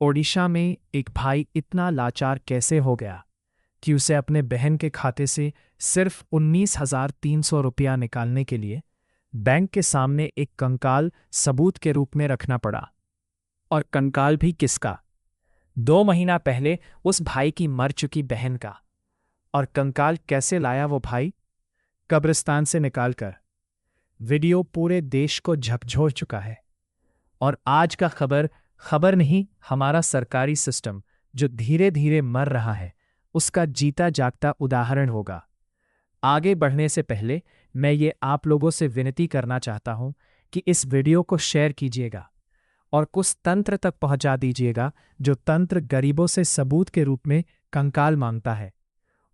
ओडिशा में एक भाई इतना लाचार कैसे हो गया कि उसे अपने बहन के खाते से सिर्फ 19,300 रुपया निकालने के लिए बैंक के सामने एक कंकाल सबूत के रूप में रखना पड़ा। और कंकाल भी किसका? 2 महीना पहले उस भाई की मर चुकी बहन का। और कंकाल कैसे लाया वो भाई? कब्रिस्तान से निकालकर। वीडियो पूरे देश को झकझोर चुका है। और आज का खबर नहीं, हमारा सरकारी सिस्टम जो धीरे धीरे मर रहा है, उसका जीता जागता उदाहरण होगा। आगे बढ़ने से पहले मैं ये आप लोगों से विनती करना चाहता हूं कि इस वीडियो को शेयर कीजिएगा और कुछ तंत्र तक पहुंचा दीजिएगा जो तंत्र गरीबों से सबूत के रूप में कंकाल मांगता है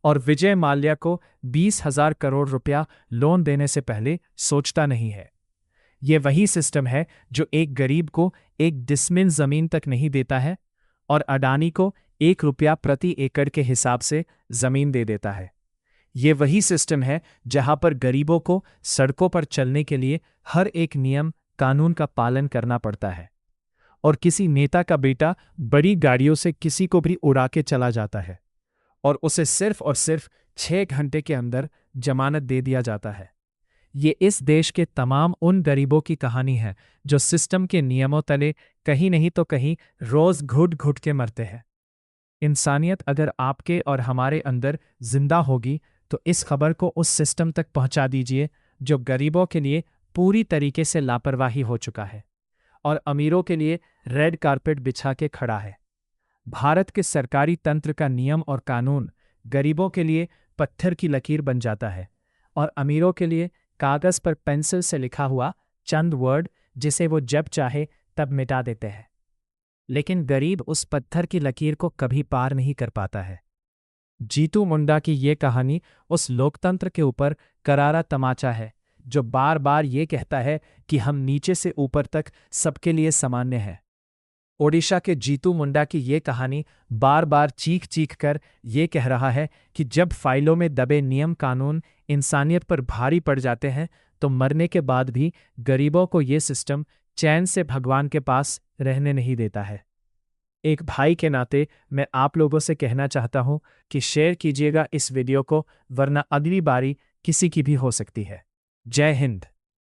और विजय माल्या को 20,000 करोड़ रुपया लोन देने से पहले सोचता नहीं है। ये वही सिस्टम है जो एक गरीब को 1 डिसमिल जमीन तक नहीं देता है और अडानी को 1 रुपया प्रति एकड़ के हिसाब से जमीन दे देता है। ये वही सिस्टम है जहां पर गरीबों को सड़कों पर चलने के लिए हर एक नियम कानून का पालन करना पड़ता है और किसी नेता का बेटा बड़ी गाड़ियों से किसी को भी उड़ा के चला जाता है और उसे सिर्फ और सिर्फ 6 घंटे के अंदर जमानत दे दिया जाता है। ये इस देश के तमाम उन गरीबों की कहानी है जो सिस्टम के नियमों तले कहीं नहीं तो कहीं रोज घुट घुट के मरते हैं। इंसानियत अगर आपके और हमारे अंदर जिंदा होगी तो इस खबर को उस सिस्टम तक पहुंचा दीजिए जो गरीबों के लिए पूरी तरीके से लापरवाही हो चुका है और अमीरों के लिए रेड कारपेट बिछा के खड़ा है। भारत के सरकारी तंत्र का नियम और कानून गरीबों के लिए पत्थर की लकीर बन जाता है और अमीरों के लिए कागज पर पेंसिल से लिखा हुआ चंद वर्ड जिसे वो जब चाहे तब मिटा देते हैं। लेकिन गरीब उस पत्थर की लकीर को कभी पार नहीं कर पाता है। जीतू मुंडा की ये कहानी उस लोकतंत्र के ऊपर करारा तमाचा है जो बार बार ये कहता है कि हम नीचे से ऊपर तक सबके लिए सामान्य हैं। ओडिशा के जीतू मुंडा की ये कहानी बार बार चीख चीख कर ये कह रहा है कि जब फाइलों में दबे नियम कानून इंसानियत पर भारी पड़ जाते हैं तो मरने के बाद भी गरीबों को ये सिस्टम चैन से भगवान के पास रहने नहीं देता है। एक भाई के नाते मैं आप लोगों से कहना चाहता हूं कि शेयर कीजिएगा इस वीडियो को, वरना अगली बारी किसी की भी हो सकती है। जय हिंद।